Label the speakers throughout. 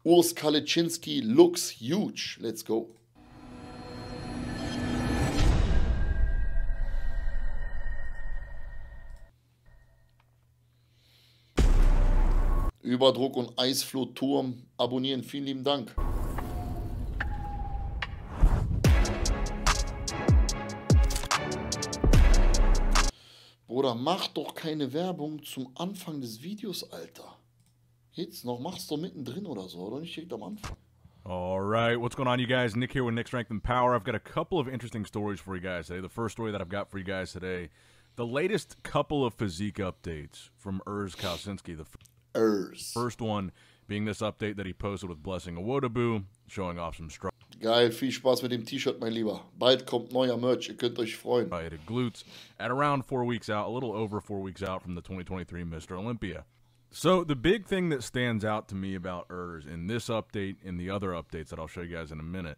Speaker 1: Urs Kalecinski looks huge. Let's go. Überdruck und Eisflotturm abonnieren. Vielen lieben Dank. Bruder, mach doch keine Werbung zum Anfang des Videos, Alter. Jetzt noch, mach's doch mittendrin oder so, oder nicht direkt am Anfang.
Speaker 2: Alright, what's going on, you guys? Nick here with Nick Strength and Power. I've got a couple of interesting stories for you guys today. The first story that I've got for you guys today, the latest couple of physique updates from Kalecinski. The first one being this update that he posted with Blessing Awodabu, showing off some strong
Speaker 1: Geil, viel Spaß mit dem T-Shirt, mein Lieber. Bald kommt neuer Merch, ihr könnt euch freuen.
Speaker 2: Glutes at around 4 weeks out, a little over 4 weeks out from the 2023 Mr. Olympia. So the big thing that stands out to me about in this update and the other updates that I'll show you guys in a minute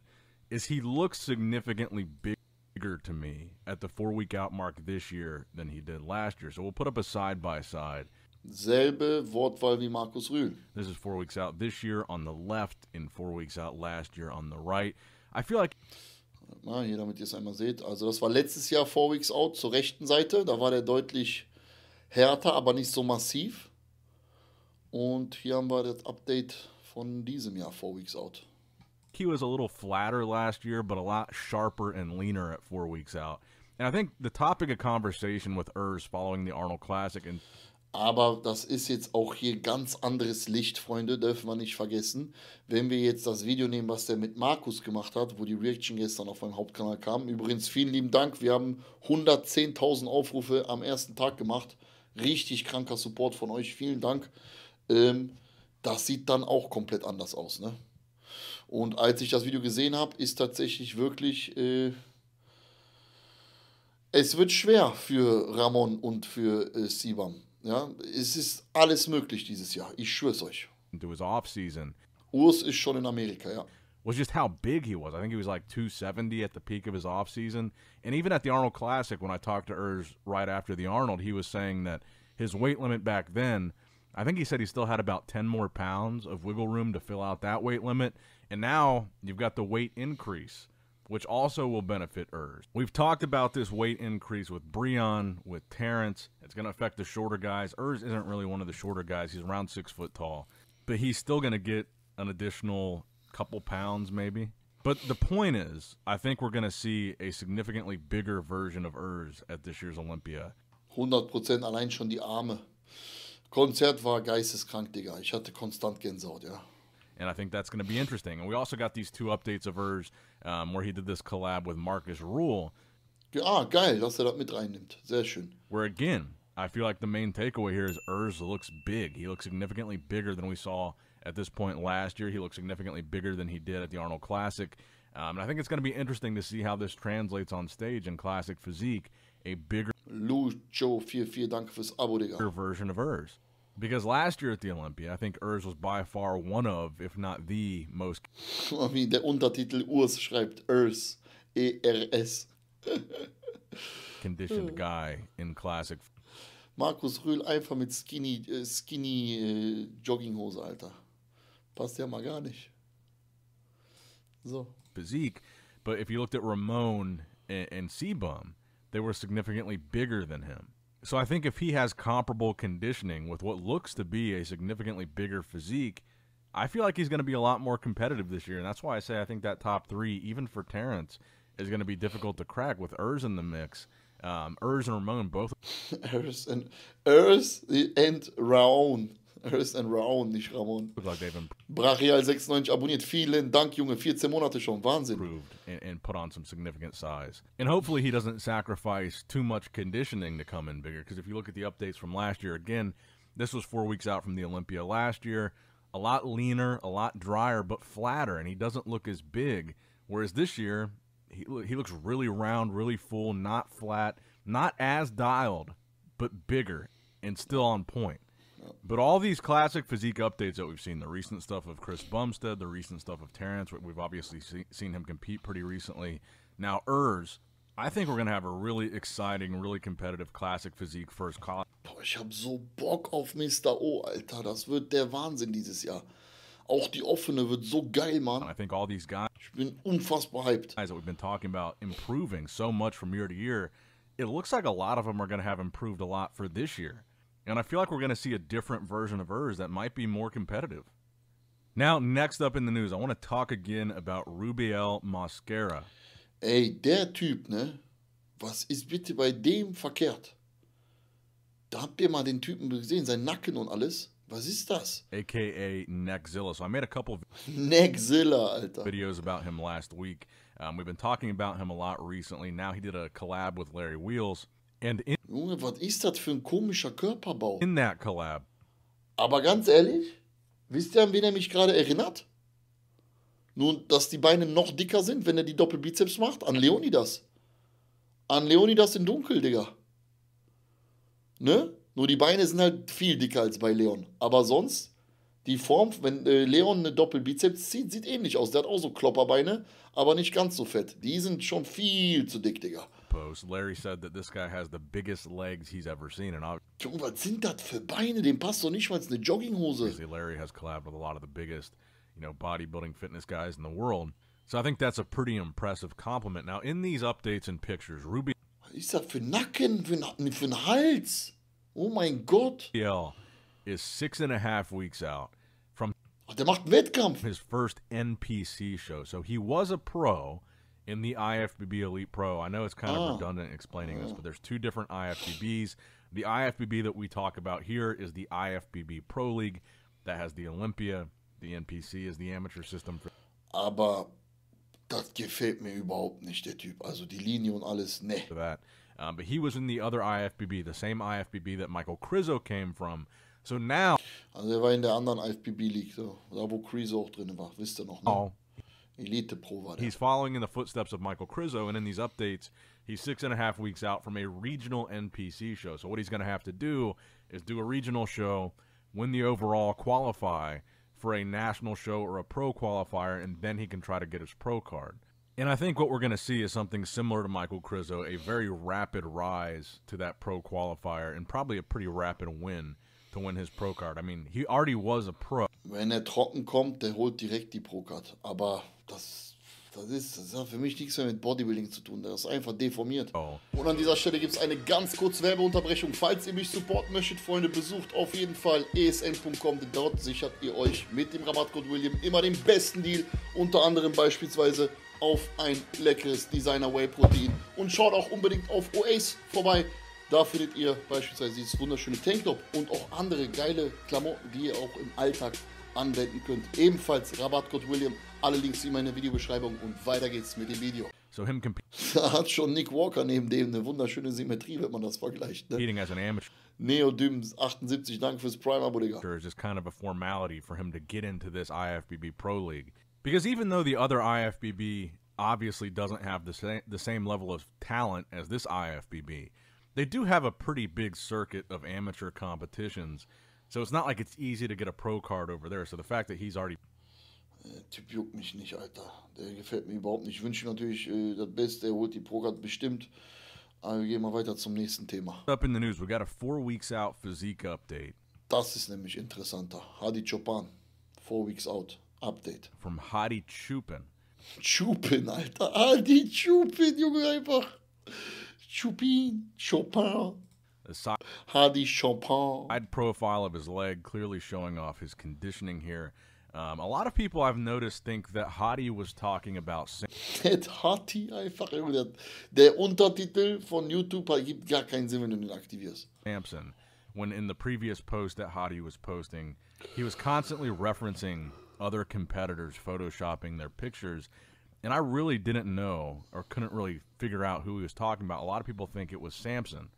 Speaker 2: is he looks significantly bigger to me at the 4 week out mark this year than he did last year. So we'll put up a side-by-side.
Speaker 1: Selbe Wortwahl wie Markus Rühl.
Speaker 2: This is 4 weeks out this year on the left and 4 weeks out last year on the right. I feel like...
Speaker 1: Na, hier, damit ihr es einmal seht. Also das war letztes Jahr 4 weeks out zur rechten Seite. Da war der deutlich härter, aber nicht so massiv. Und hier haben wir das Update von diesem Jahr, 4 weeks out.
Speaker 2: He was a little flatter last year, but a lot sharper and leaner at 4 weeks out. And I think the topic of conversation with following the Arnold Classic and...
Speaker 1: Aber das ist jetzt auch hier ganz anderes Licht, Freunde, dürfen wir nicht vergessen. Wenn wir jetzt das Video nehmen, was der mit Markus gemacht hat, wo die Reaction gestern auf meinem Hauptkanal kam. Übrigens, vielen lieben Dank, wir haben 110.000 Aufrufe am ersten Tag gemacht. Richtig kranker Support von euch, vielen Dank. Das sieht dann auch komplett anders aus, ne? Und als ich das Video gesehen habe, ist tatsächlich wirklich... es wird schwer für Ramon und für Sibam. Ja, es ist alles möglich dieses Jahr. Ich schwör's euch.
Speaker 2: Into his off-season.
Speaker 1: Urs ist schon in Amerika, ja.
Speaker 2: Was just how big he was. I think he was like 270 at the peak of his off-season. And even at the Arnold Classic, when I talked to right after the Arnold, he was saying that his weight limit back then, I think he said he still had about 10 more pounds of wiggle room to fill out that weight limit. And now you've got the weight increase, which also will benefit We've talked about this weight increase with Breon, with Terrence. It's going to affect the shorter guys. Isn't really one of the shorter guys. He's around 6 foot tall. But he's still going to get an additional couple pounds maybe. But the point is, I think we're going to see a significantly bigger version of at this year's Olympia.
Speaker 1: 100% allein schon die Arme. Konzert war geisteskrank, Digga. Ich hatte konstant Gänsehaut, ja.
Speaker 2: And I think that's going to be interesting. And we also got these 2 updates of where he did this collab with Marcus Rule.
Speaker 1: Ah, geil, dass das mit reinnimmt. Sehr schön.
Speaker 2: Where, again, I feel like the main takeaway here is looks big. He looks significantly bigger than we saw at this point last year. He looks significantly bigger than he did at the Arnold Classic. And I think it's going to be interesting to see how this translates on stage in classic physique. A bigger
Speaker 1: Lucho44, danke fürs Abo, Digga.
Speaker 2: Version of Because last year at the Olympia, I think was by far one of, if not the most...
Speaker 1: Wie der Untertitel Urs schreibt, E-R-S.
Speaker 2: Conditioned guy in classic.
Speaker 1: Markus Rühl einfach mit Skinny Jogginghose, Alter. Passt ja mal gar nicht. So.
Speaker 2: Physique, but if you looked at Ramon and Sebum, they were significantly bigger than him. So I think if he has comparable conditioning with what looks to be a significantly bigger physique, I feel like he's going to be a lot more competitive this year. And that's why I say I think that top 3, even for Terrence, is going to be difficult to crack with in the mix. And Ramon both.
Speaker 1: and Raon, nicht Ramon.
Speaker 2: Look like they've
Speaker 1: Brachial 96 abonniert. Vielen Dank, Junge. 14 Monate schon. Wahnsinn.
Speaker 2: Improved and put on some significant size. And hopefully he doesn't sacrifice too much conditioning to come in bigger. Because if you look at the updates from last year, again, this was 4 weeks out from the Olympia last year. A lot leaner, a lot drier, but flatter. And he doesn't look as big. Whereas this year, he looks really round, really full, not flat, not as dialed, but bigger and still on point. But all these classic physique updates that we've seen, the recent stuff of Chris Bumstead, the recent stuff of Terrence, we've obviously seen him compete pretty recently. Now, I think we're going to have a really exciting, really competitive classic physique first college.
Speaker 1: Boah, ich habe so Bock auf Mr. O, Alter. Das wird der Wahnsinn dieses Jahr. Auch die offene wird so geil,
Speaker 2: I
Speaker 1: Mann.
Speaker 2: think all these guys
Speaker 1: Ich bin unfassbar hyped.
Speaker 2: that we've been talking about improving so much from year to year, it looks like a lot of them are going to have improved a lot for this year. And I feel like we're going to see a different version of hers that might be more competitive. Now, next up in the news, I want to talk again about Rubiel Mascara.
Speaker 1: Ey, der Typ, ne? Was ist bitte bei dem verkehrt? Da habt ihr mal den Typen gesehen, sein Nacken und alles. Was ist das?
Speaker 2: AKA Neckzilla. So I made a couple of
Speaker 1: Neckzilla, Alter.
Speaker 2: videos about him last week. We've been talking about him a lot recently. Now he did a collab with Larry Wheels. And
Speaker 1: Junge, was ist das für ein komischer Körperbau?
Speaker 2: in that collab,
Speaker 1: Aber ganz ehrlich, wisst ihr, an wen er mich gerade erinnert? Nun, dass die Beine noch dicker sind, wenn er die Doppelbizeps macht? An Leonidas. An Leonidas in Dunkel, Digga. Ne? Nur die Beine sind halt viel dicker als bei Leon. Aber sonst, die Form, wenn Leon eine Doppelbizeps zieht, sieht ähnlich aus. Der hat auch so Klopperbeine, aber nicht ganz so fett. Die sind schon viel zu dick, Digga.
Speaker 2: post, Larry said that this guy has the biggest legs he's ever seen. And
Speaker 1: Junge, was sind das für Beine? Dem passt doch nicht mal eine Jogginghose.
Speaker 2: obviously Larry has collabed with a lot of the biggest, bodybuilding fitness guys in the world. So I think that's a pretty impressive compliment. Now, in these updates and pictures, Rubiel
Speaker 1: Was ist das für Nacken, für einen Hals? Oh mein Gott.
Speaker 2: is 6.5 weeks out from
Speaker 1: Ach, der macht einen Wettkampf.
Speaker 2: his first NPC show. So he was a pro in the IFBB Elite Pro. I know it's kind of redundant explaining this, but there's two different IFBBs. The IFBB that we talk about here is the IFBB Pro League that has the Olympia. The NPC is the amateur system for
Speaker 1: Aber das gefällt mir überhaupt nicht, der Typ. Also die Linie und alles, ne.
Speaker 2: that. But he was in the other IFBB, the same IFBB that Michael Krizo came from. So now,
Speaker 1: Also er war in der anderen IFBB League, so. Da wo Crease auch drin war, wisst ihr noch, ne? Elite Pro war der.
Speaker 2: he's following in the footsteps of Michael Krizo, and in these updates, he's 6.5 weeks out from a regional NPC show. So what he's going to have to do is do a regional show, win the overall, qualify for a national show or a pro qualifier, and then he can try to get his pro card. And I think what we're going to see is something similar to Michael Krizo, a very rapid rise to that pro qualifier, and probably a pretty rapid win to win his pro card. I mean, he already was a pro.
Speaker 1: Wenn er trocken kommt, der holt direkt die Pro-Card. Aber das hat für mich nichts mehr mit Bodybuilding zu tun. Das ist einfach deformiert.
Speaker 2: Oh.
Speaker 1: Und an dieser Stelle gibt es eine ganz kurze Werbeunterbrechung. Falls ihr mich supporten möchtet, Freunde, besucht auf jeden Fall esn.com. Denn dort sichert ihr euch mit dem Rabattcode William immer den besten Deal. Unter anderem beispielsweise auf ein leckeres Designer Whey Protein. Und schaut auch unbedingt auf Oasis vorbei. Da findet ihr beispielsweise dieses wunderschöne Tanktop und auch andere geile Klamotten, die ihr auch im Alltag anwenden könnt. Ebenfalls Rabattcode William. Alle Links wie in der Videobeschreibung. Und weiter geht's mit dem Video.
Speaker 2: So him
Speaker 1: Da hat schon Nick Walker neben dem eine wunderschöne Symmetrie, wenn man das vergleicht. Ne?
Speaker 2: competing as an amateur
Speaker 1: Neodym 78, danke fürs Prime-Abo, Digga.
Speaker 2: is just kind of a formality for him to get into this IFBB Pro League. Because even though the other IFBB obviously doesn't have the same level of talent as this IFBB, they do have a pretty big circuit of amateur competitions. So it's not like it's easy to get a pro card over there. So the fact that he's already
Speaker 1: Der Typ juckt mich nicht, Alter. Der gefällt mir überhaupt nicht. Ich wünsche ihm natürlich das Beste. Er holt die Pro-Card bestimmt. Aber wir gehen mal weiter zum nächsten Thema.
Speaker 2: up in the news, we got a 4 weeks out physique update
Speaker 1: Das ist nämlich interessanter. Hadi Chopin, 4 weeks out. Update.
Speaker 2: from Hadi Chupin.
Speaker 1: Chupin, Alter. Hadi Chupin, Junge, einfach. Chupin, Chopin.
Speaker 2: The side
Speaker 1: Hadi Chopin.
Speaker 2: profile of his leg clearly showing off his conditioning here. A lot of people I've noticed think that Hadi was talking about
Speaker 1: Der Hadi einfach. Junge, der Untertitel von YouTube gibt gar keinen Sinn, wenn du den aktivierst.
Speaker 2: Samson, when in the previous post that Hadi was posting, he was constantly referencing other competitors photoshopping their pictures, and I really didn't know or couldn't really figure out who he was talking about. A lot of people think it was Samson.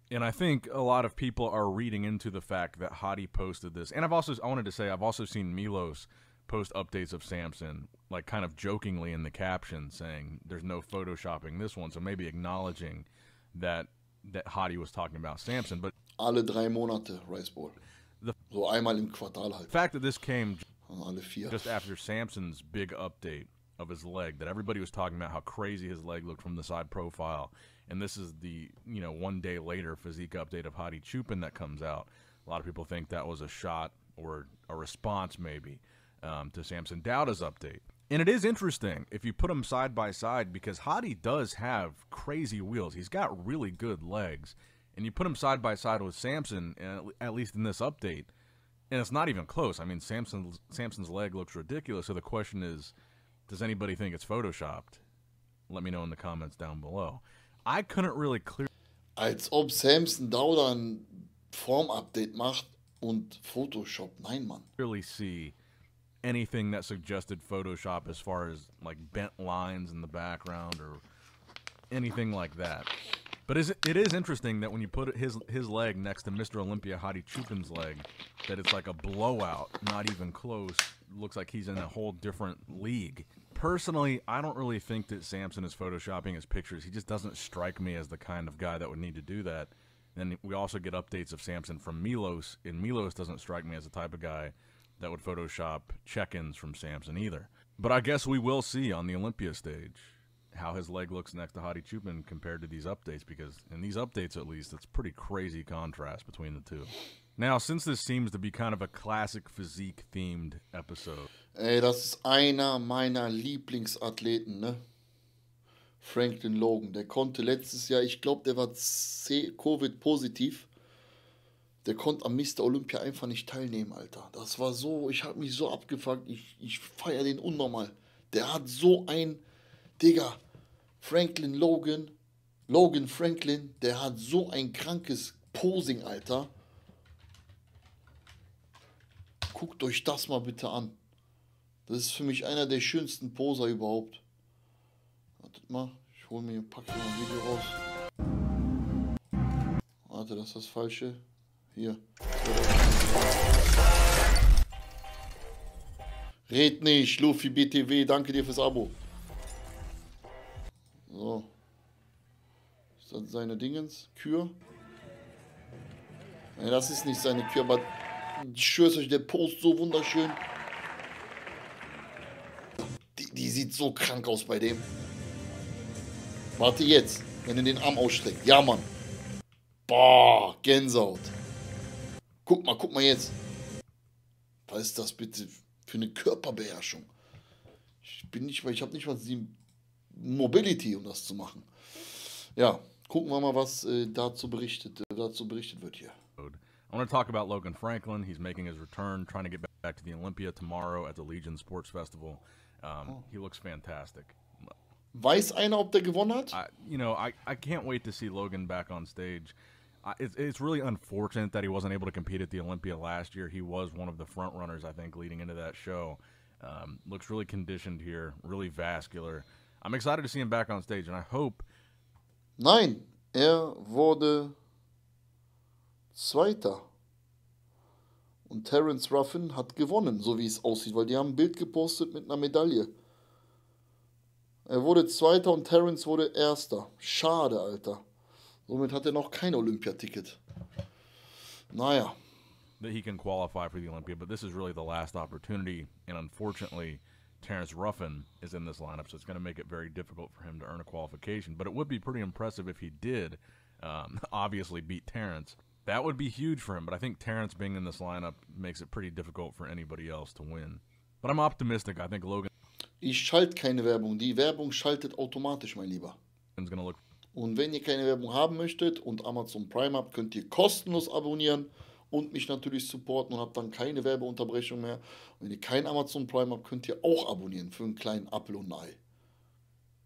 Speaker 2: And I think a lot of people are reading into the fact that Hadi posted this. And I've also seen Milos post updates of Samson, like kind of jokingly in the caption saying there's no photoshopping this one. So maybe acknowledging that Hadi was talking about Samson. But
Speaker 1: Alle 3 Monate Rice Bowl. So einmal im Quartal halt.
Speaker 2: the fact that this came
Speaker 1: Alle 4.
Speaker 2: just after Samson's big update of his leg, that everybody was talking about how crazy his leg looked from the side profile, and this is the 1 day later physique update of Hadi Chupin that comes out. A lot of people think that was a shot or a response maybe to Samson Dauda's update. And it is interesting if you put them side by side, because Hadi does have crazy wheels. He's got really good legs. And you put him side by side with Samson, at least in this update, and it's not even close. I mean, Samson's leg looks ridiculous. So the question is, does anybody think it's photoshopped? Let me know in the comments down below. I couldn't really clear...
Speaker 1: Als ob Samson Dauda ein Form-Update macht und Photoshop. Nein, Mann.
Speaker 2: ...really see anything that suggested Photoshop as far as like bent lines in the background or anything like that. But it is interesting that when you put his leg next to Mr. Olympia Hadi Chupin's leg, that it's like a blowout, not even close. Looks like he's in a whole different league. Personally, I don't really think that Samson is photoshopping his pictures. He just doesn't strike me as the kind of guy that would need to do that. And we also get updates of Samson from Milos, and Milos doesn't strike me as the type of guy that would Photoshop check-ins from Samson either. But I guess we will see on the Olympia stage how his leg looks next to Hadi Chupin compared to these updates, because in these updates at least, it's pretty crazy contrast between the two. Now, since this seems to be kind of a classic physique-themed episode.
Speaker 1: Ey, das ist einer meiner Lieblingsathleten, ne? Franklin Logan. Der konnte letztes Jahr, ich glaube, der war Covid-positiv. Der konnte am Mr. Olympia einfach nicht teilnehmen, Alter. Das war so, ich habe mich so abgefuckt, ich feiere den unnormal. Der hat so ein, Digga, Franklin Logan, Logan Franklin, der hat so ein krankes Posing, Alter. Guckt euch das mal bitte an. Das ist für mich einer der schönsten Poser überhaupt. Wartet mal, ich hole mir, packe hier mal ein Video raus. Warte, das ist das Falsche. Hier. Red nicht, Luffy BTW, danke dir fürs Abo. So. Ist das seine Dingens? Kür? Nein, das ist nicht seine Kür, aber ich schwör's euch, der Post so wunderschön. Die sieht so krank aus bei dem. Warte jetzt, wenn er den Arm ausstreckt. Ja, Mann. Boah, Gänsehaut. Guck mal Was ist das bitte für eine Körperbeherrschung? Ich habe nicht mal die Mobility, um das zu machen. Ja, gucken wir mal, was dazu berichtet wird hier.
Speaker 2: I want to talk about Logan Franklin. He's making his return, trying to get back to the Olympia tomorrow at the Legion Sports Festival. He looks fantastic.
Speaker 1: Weiß einer, ob der gewonnen hat?
Speaker 2: I can't wait to see Logan back on stage. It's really unfortunate that he wasn't able to compete at the Olympia last year. He was one of the front runners, I think, leading into that show. Looks really conditioned here, really vascular. I'm excited to see him back on stage, and I hope...
Speaker 1: Nein, wurde Zweiter. Und Terence Ruffin hat gewonnen, so wie es aussieht, weil die haben ein Bild gepostet mit einer Medaille. Er wurde Zweiter und Terence wurde Erster. Schade, Alter. Somit hat er noch kein Olympiaticket. Naja.
Speaker 2: That he can qualify for the Olympia, but this is really the last opportunity, and unfortunately, Terence Ruffin is in this lineup, so it's going to make it very difficult for him to earn a qualification. But it would be pretty impressive if he did obviously beat Terence. That would be huge for him, but I think Terence being in this lineup makes it pretty difficult for anybody else to win. But I'm optimistic. I think Logan...
Speaker 1: Ich schalte keine Werbung. Die Werbung schaltet automatisch, mein Lieber. Und wenn ihr keine Werbung haben möchtet und Amazon Prime habt, könnt ihr kostenlos abonnieren und mich natürlich supporten und habt dann keine Werbeunterbrechung mehr. Und wenn ihr kein Amazon Prime habt, könnt ihr auch abonnieren für einen kleinen Apfel und ein Ei.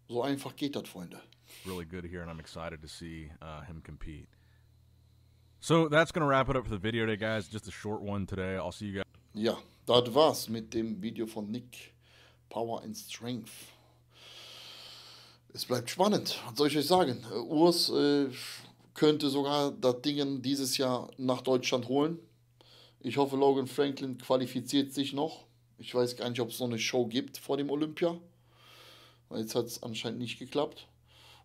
Speaker 1: So einfach geht das, Freunde.
Speaker 2: Really good here, and I'm excited to see him compete. So that's going to wrap it up for the video today, guys. Just a short one today. I'll see you guys.
Speaker 1: Ja, das war's mit dem Video von Nick. Power and Strength. Es bleibt spannend. Was soll ich euch sagen? Urs könnte sogar das Ding dieses Jahr nach Deutschland holen. Ich hoffe, Logan Franklin qualifiziert sich noch. Ich weiß gar nicht, ob es noch eine Show gibt vor dem Olympia. Weil jetzt hat es anscheinend nicht geklappt.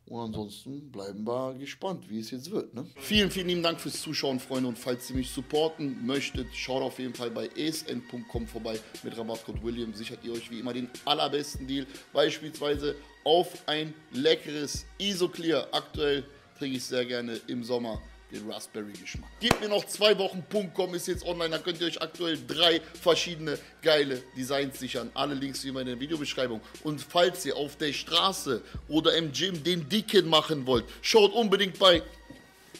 Speaker 1: Und ansonsten bleiben wir gespannt, wie es jetzt wird. Ne? Vielen, vielen lieben Dank fürs Zuschauen, Freunde. Und falls ihr mich supporten möchtet, schaut auf jeden Fall bei wn.xxl vorbei. Mit Rabattcode William sichert ihr euch wie immer den allerbesten Deal. Beispielsweise auf ein leckeres Isoclear. Aktuell trinke ich sehr gerne im Sommer den Raspberry-Geschmack. Gebt mir noch 2 Wochen.com ist jetzt online, da könnt ihr euch aktuell 3 verschiedene geile Designs sichern. Alle Links wie immer in der Videobeschreibung. Und falls ihr auf der Straße oder im Gym den Dicken machen wollt, schaut unbedingt bei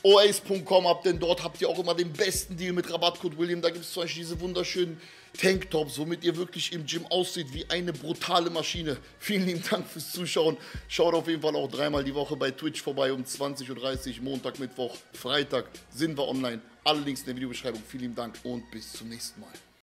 Speaker 1: oace.com ab, denn dort habt ihr auch immer den besten Deal mit Rabattcode William. Da gibt es zum Beispiel diese wunderschönen Tanktops, womit ihr wirklich im Gym aussieht wie eine brutale Maschine. Vielen lieben Dank fürs Zuschauen. Schaut auf jeden Fall auch 3-mal die Woche bei Twitch vorbei um 20:30 Uhr, Montag, Mittwoch, Freitag sind wir online. Alle Links in der Videobeschreibung. Vielen lieben Dank und bis zum nächsten Mal.